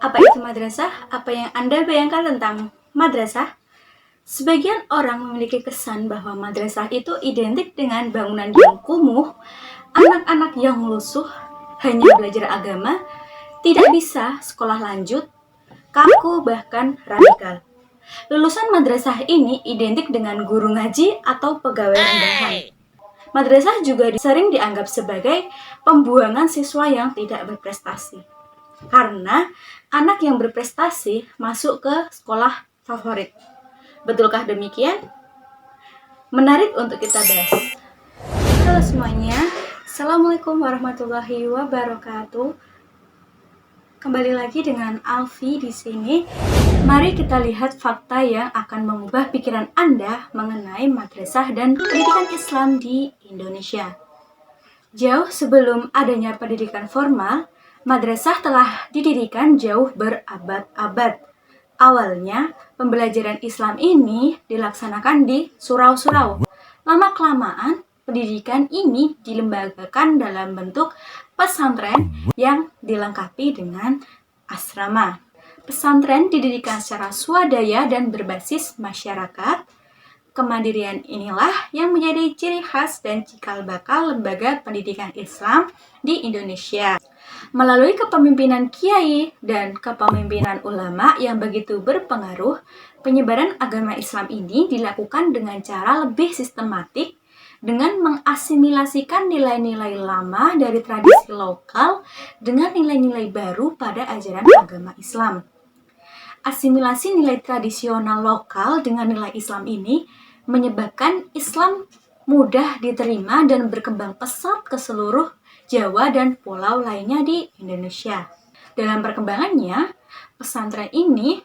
Apa itu madrasah? Apa yang Anda bayangkan tentang madrasah? Sebagian orang memiliki kesan bahwa madrasah itu identik dengan bangunan yang kumuh, anak-anak yang lusuh, hanya belajar agama, tidak bisa sekolah lanjut, kaku bahkan radikal. Lulusan madrasah ini identik dengan guru ngaji atau pegawai rendahan. Madrasah juga sering dianggap sebagai pembuangan siswa yang tidak berprestasi. Karena anak yang berprestasi masuk ke sekolah favorit. Betulkah demikian? Menarik untuk kita bahas. Halo semuanya, Assalamualaikum warahmatullahi wabarakatuh. Kembali lagi dengan Alfi di sini. Mari kita lihat fakta yang akan mengubah pikiran Anda mengenai madrasah dan pendidikan Islam di Indonesia. Jauh sebelum adanya pendidikan formal, madrasah telah didirikan jauh berabad-abad. Awalnya, pembelajaran Islam ini dilaksanakan di surau-surau. Lama-kelamaan, pendidikan ini dilembagakan dalam bentuk pesantren yang dilengkapi dengan asrama. Pesantren didirikan secara swadaya dan berbasis masyarakat. Kemandirian inilah yang menjadi ciri khas dan cikal bakal lembaga pendidikan Islam di Indonesia. Melalui kepemimpinan kiai dan kepemimpinan ulama yang begitu berpengaruh, penyebaran agama Islam ini dilakukan dengan cara lebih sistematik dengan mengasimilasikan nilai-nilai lama dari tradisi lokal dengan nilai-nilai baru pada ajaran agama Islam. Asimilasi nilai tradisional lokal dengan nilai Islam ini menyebabkan Islam mudah diterima dan berkembang pesat ke seluruh Jawa dan pulau lainnya di Indonesia. Dalam perkembangannya, pesantren ini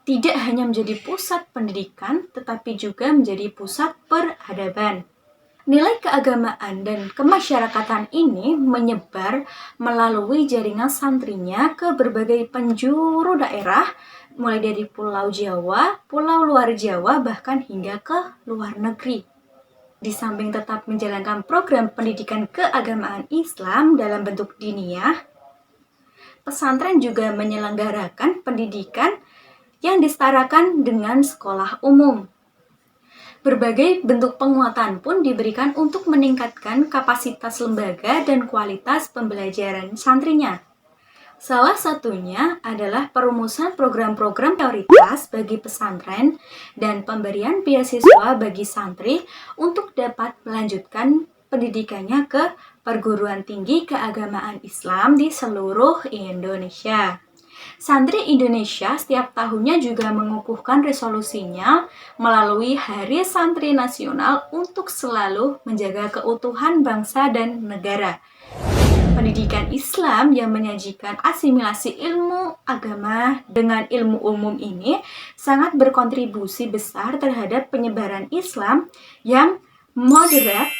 tidak hanya menjadi pusat pendidikan, tetapi juga menjadi pusat peradaban. Nilai keagamaan dan kemasyarakatan ini menyebar melalui jaringan santrinya ke berbagai penjuru daerah, mulai dari Pulau Jawa, Pulau luar Jawa, bahkan hingga ke luar negeri. Di samping tetap menjalankan program pendidikan keagamaan Islam dalam bentuk diniyah, pesantren juga menyelenggarakan pendidikan yang disetarakan dengan sekolah umum. Berbagai bentuk penguatan pun diberikan untuk meningkatkan kapasitas lembaga dan kualitas pembelajaran santrinya. Salah satunya adalah perumusan program-program prioritas bagi pesantren dan pemberian beasiswa bagi santri untuk dapat melanjutkan pendidikannya ke perguruan tinggi keagamaan Islam di seluruh Indonesia. Santri Indonesia setiap tahunnya juga mengukuhkan resolusinya melalui Hari Santri Nasional untuk selalu menjaga keutuhan bangsa dan negara. Pendidikan Islam yang menyajikan asimilasi ilmu agama dengan ilmu umum ini sangat berkontribusi besar terhadap penyebaran Islam yang moderat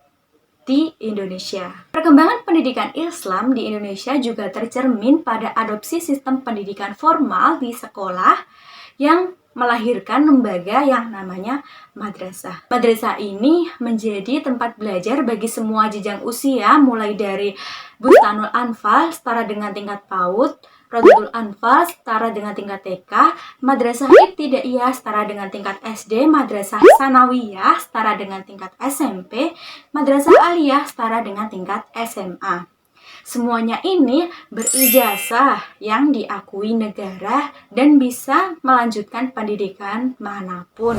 di Indonesia. Perkembangan pendidikan Islam di Indonesia juga tercermin pada adopsi sistem pendidikan formal di sekolah yang melahirkan lembaga yang namanya madrasah. Madrasah ini menjadi tempat belajar bagi semua jenjang usia, mulai dari Bustanul Anfal setara dengan tingkat PAUD, Rodatul Anfal setara dengan tingkat TK, Madrasah Ibtidaiyah setara dengan tingkat SD, Madrasah Sanawiyah setara dengan tingkat SMP, Madrasah Aliyah setara dengan tingkat SMA. Semuanya ini berijazah yang diakui negara dan bisa melanjutkan pendidikan manapun.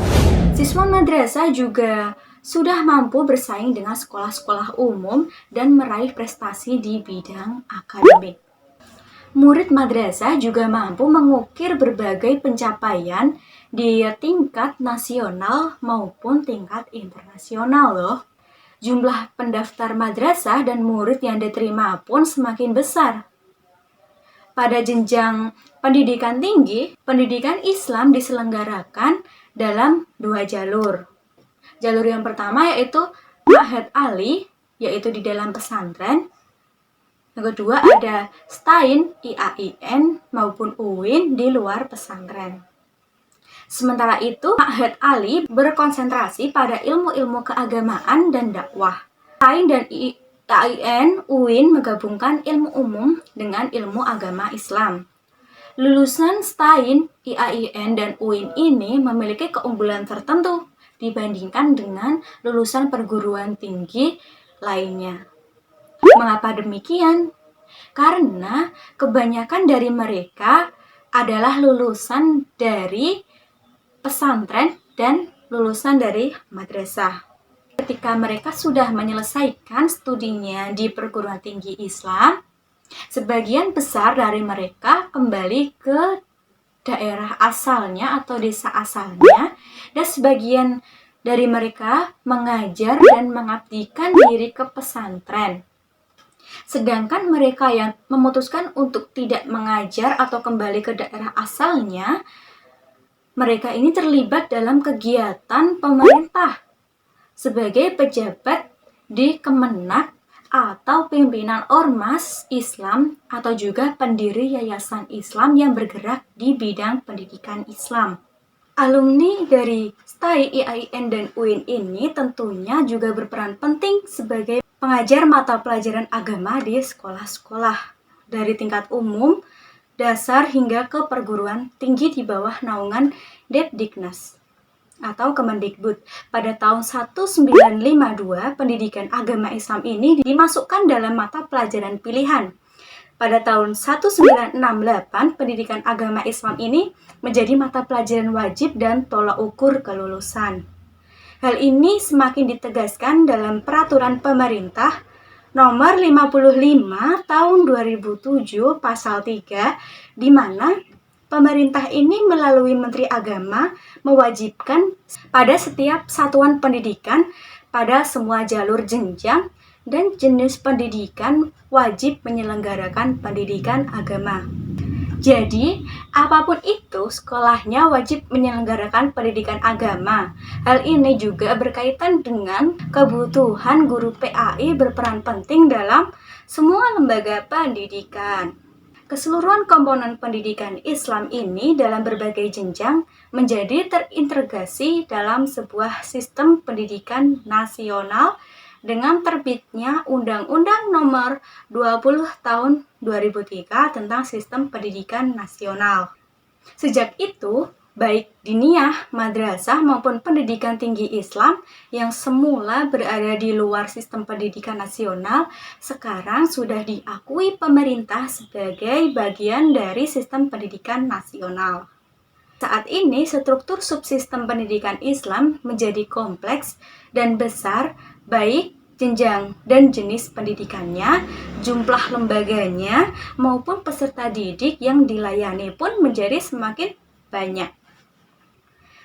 Siswa madrasah juga sudah mampu bersaing dengan sekolah-sekolah umum dan meraih prestasi di bidang akademik. Murid madrasah juga mampu mengukir berbagai pencapaian di tingkat nasional maupun tingkat internasional loh. Jumlah pendaftar madrasah dan murid yang diterima pun semakin besar. Pada jenjang pendidikan tinggi, pendidikan Islam diselenggarakan dalam 2 jalur. Jalur yang pertama yaitu Ma'had Ali, yaitu di dalam pesantren. Yang kedua ada STAIN, IAIN, maupun UIN di luar pesantren. Sementara itu, Ma'had Ali berkonsentrasi pada ilmu-ilmu keagamaan dan dakwah. STAIN dan IAIN, UIN menggabungkan ilmu umum dengan ilmu agama Islam. Lulusan STAIN, IAIN, dan UIN ini memiliki keunggulan tertentu dibandingkan dengan lulusan perguruan tinggi lainnya. Mengapa demikian? Karena kebanyakan dari mereka adalah lulusan dari pesantren dan lulusan dari madrasah. Ketika mereka sudah menyelesaikan studinya di perguruan tinggi Islam, sebagian besar dari mereka kembali ke daerah asalnya atau desa asalnya, dan sebagian dari mereka mengajar dan mengabdikan diri ke pesantren. Sedangkan mereka yang memutuskan untuk tidak mengajar atau kembali ke daerah asalnya, mereka ini terlibat dalam kegiatan pemerintah sebagai pejabat di Kemenak atau pimpinan ormas Islam atau juga pendiri yayasan Islam yang bergerak di bidang pendidikan Islam. Alumni dari STAI, IAIN, dan UIN ini tentunya juga berperan penting sebagai pengajar mata pelajaran agama di sekolah-sekolah dari tingkat umum, dasar hingga ke perguruan tinggi di bawah naungan Depdiknas atau Kemendikbud. Pada tahun 1952, pendidikan agama Islam ini dimasukkan dalam mata pelajaran pilihan. Pada tahun 1968, pendidikan agama Islam ini menjadi mata pelajaran wajib dan tolak ukur kelulusan. Hal ini semakin ditegaskan dalam peraturan pemerintah nomor 55 tahun 2007 pasal 3, di mana pemerintah ini melalui Menteri Agama mewajibkan pada setiap satuan pendidikan pada semua jalur jenjang dan jenis pendidikan wajib menyelenggarakan pendidikan agama. Jadi, apapun itu, sekolahnya wajib menyelenggarakan pendidikan agama. Hal ini juga berkaitan dengan kebutuhan guru PAI berperan penting dalam semua lembaga pendidikan. Keseluruhan komponen pendidikan Islam ini dalam berbagai jenjang menjadi terintegrasi dalam sebuah sistem pendidikan nasional dengan terbitnya Undang-Undang Nomor 20 Tahun 2003 tentang Sistem Pendidikan Nasional. Sejak itu, baik diniyah, madrasah maupun pendidikan tinggi Islam yang semula berada di luar sistem pendidikan nasional sekarang sudah diakui pemerintah sebagai bagian dari sistem pendidikan nasional. Saat ini struktur subsistem pendidikan Islam menjadi kompleks dan besar, baik jenjang dan jenis pendidikannya, jumlah lembaganya, maupun peserta didik yang dilayani pun menjadi semakin banyak.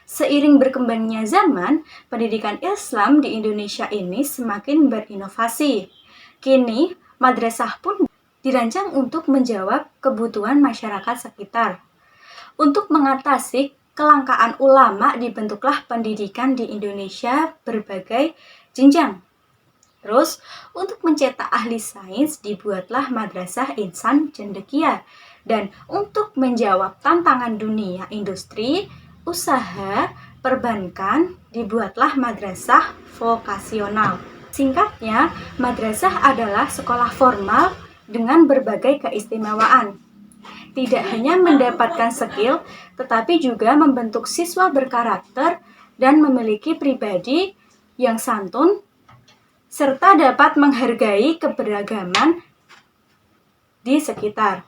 Seiring berkembangnya zaman, pendidikan Islam di Indonesia ini semakin berinovasi. Kini, madrasah pun dirancang untuk menjawab kebutuhan masyarakat sekitar. Untuk mengatasi kelangkaan ulama, dibentuklah pendidikan di Indonesia berbagai jenjang. Terus, untuk mencetak ahli sains, dibuatlah Madrasah Insan Cendekia. Dan untuk menjawab tantangan dunia industri, usaha, perbankan, dibuatlah madrasah vokasional. Singkatnya, madrasah adalah sekolah formal dengan berbagai keistimewaan. Tidak hanya mendapatkan skill, tetapi juga membentuk siswa berkarakter dan memiliki pribadi yang santun, serta dapat menghargai keberagaman di sekitar.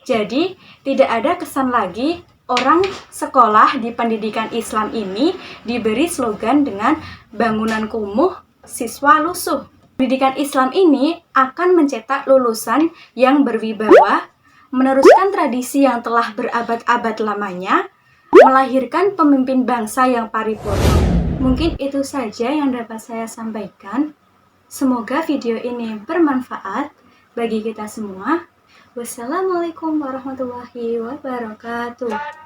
Jadi, tidak ada kesan lagi orang sekolah di pendidikan Islam ini diberi slogan dengan bangunan kumuh, siswa lusuh. Pendidikan Islam ini akan mencetak lulusan yang berwibawa, meneruskan tradisi yang telah berabad-abad lamanya, melahirkan pemimpin bangsa yang paripurna. Mungkin itu saja yang dapat saya sampaikan. Semoga video ini bermanfaat bagi kita semua. Wassalamualaikum warahmatullahi wabarakatuh.